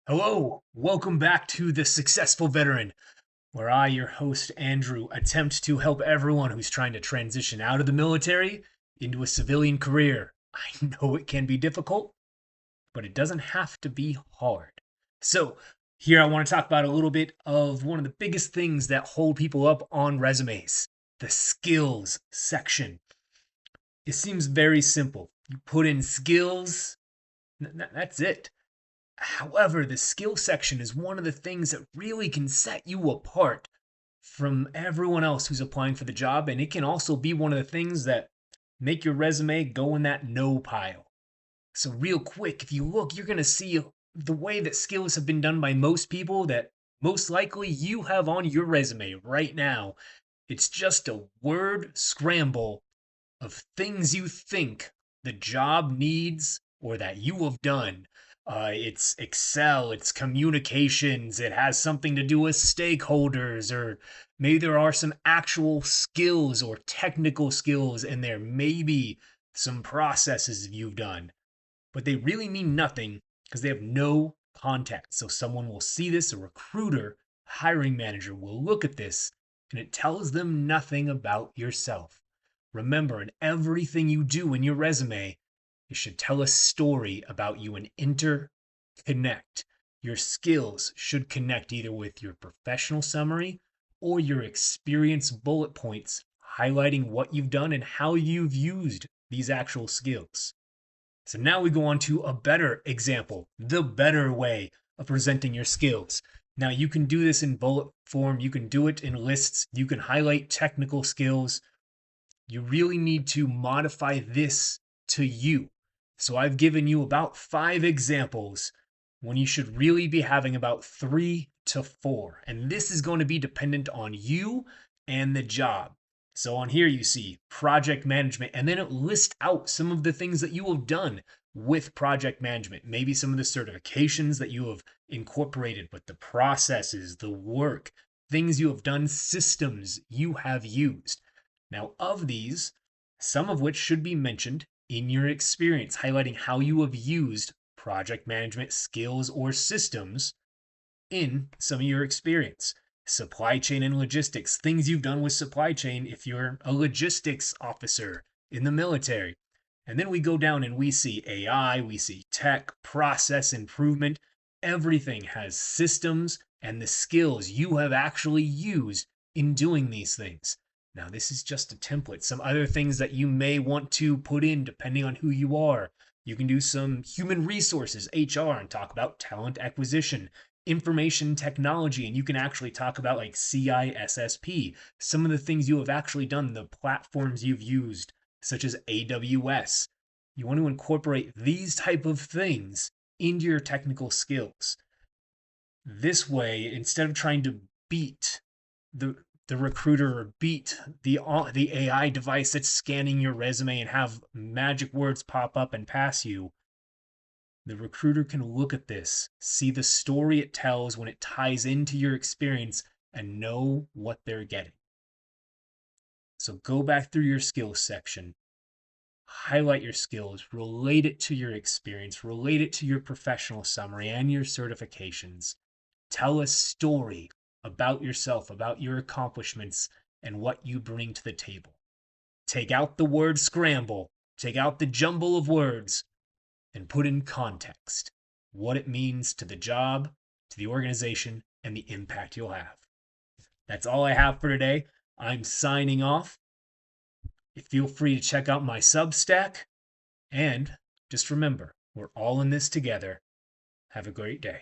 Hello, welcome back to The Successful Veteran, where I, your host Andrew, attempt to help everyone who's trying to transition out of the military into a civilian career. I know it can be difficult, but it doesn't have to be hard. So, here I want to talk about a little bit of one of the biggest things that hold people up on resumes, the skills section. It seems very simple. You put in skills, that's it. However, the skill section is one of the things that really can set you apart from everyone else who's applying for the job. And it can also be one of the things that make your resume go in that no pile. So, real quick, if you look, you're going to see the way that skills have been done by most people that most likely you have on your resume right now. It's just a word scramble of things you think the job needs or that you have done. It's Excel, it's communications, it has something to do with stakeholders, or maybe there are some actual skills or technical skills in there, maybe some processes you've done, but they really mean nothing because they have no context. So someone will see this, a recruiter, hiring manager will look at this, and it tells them nothing about yourself. Remember, in everything you do in your resume, it should tell a story about you and interconnect. Your skills should connect either with your professional summary or your experience bullet points highlighting what you've done and how you've used these actual skills. So now we go on to a better example, the better way of presenting your skills. Now you can do this in bullet form, you can do it in lists, you can highlight technical skills. You really need to modify this to you. So I've given you about 5 examples when you should really be having about 3 to 4. And this is going to be dependent on you and the job. So on here you see project management, and then it lists out some of the things that you have done with project management. Maybe some of the certifications that you have incorporated, but the processes, the work, things you have done, systems you have used. Now, of these, some of which should be mentioned in your experience, highlighting how you have used project management skills or systems in some of your experience. Supply chain and logistics, things you've done with supply chain if you're a logistics officer in the military. And then we go down and we see AI, we see tech, process improvement. Everything has systems and the skills you have actually used in doing these things. Now, this is just a template. Some other things that you may want to put in depending on who you are. You can do some human resources, HR, and talk about talent acquisition, information technology, and you can actually talk about like CISSP, some of the things you have actually done, the platforms you've used, such as AWS. You want to incorporate these type of things into your technical skills. This way, instead of trying to beat the the recruiter or beat the AI device that's scanning your resume and have magic words pop up and pass you, the recruiter can look at this, see the story it tells when it ties into your experience, and know what they're getting. So go back through your skills section, highlight your skills, relate it to your experience, relate it to your professional summary and your certifications. Tell a story about yourself, about your accomplishments, and what you bring to the table. Take out the word scramble, take out the jumble of words, and put in context what it means to the job, to the organization, and the impact you'll have. That's all I have for today. I'm signing off. Feel free to check out my Substack. And just remember, we're all in this together. Have a great day.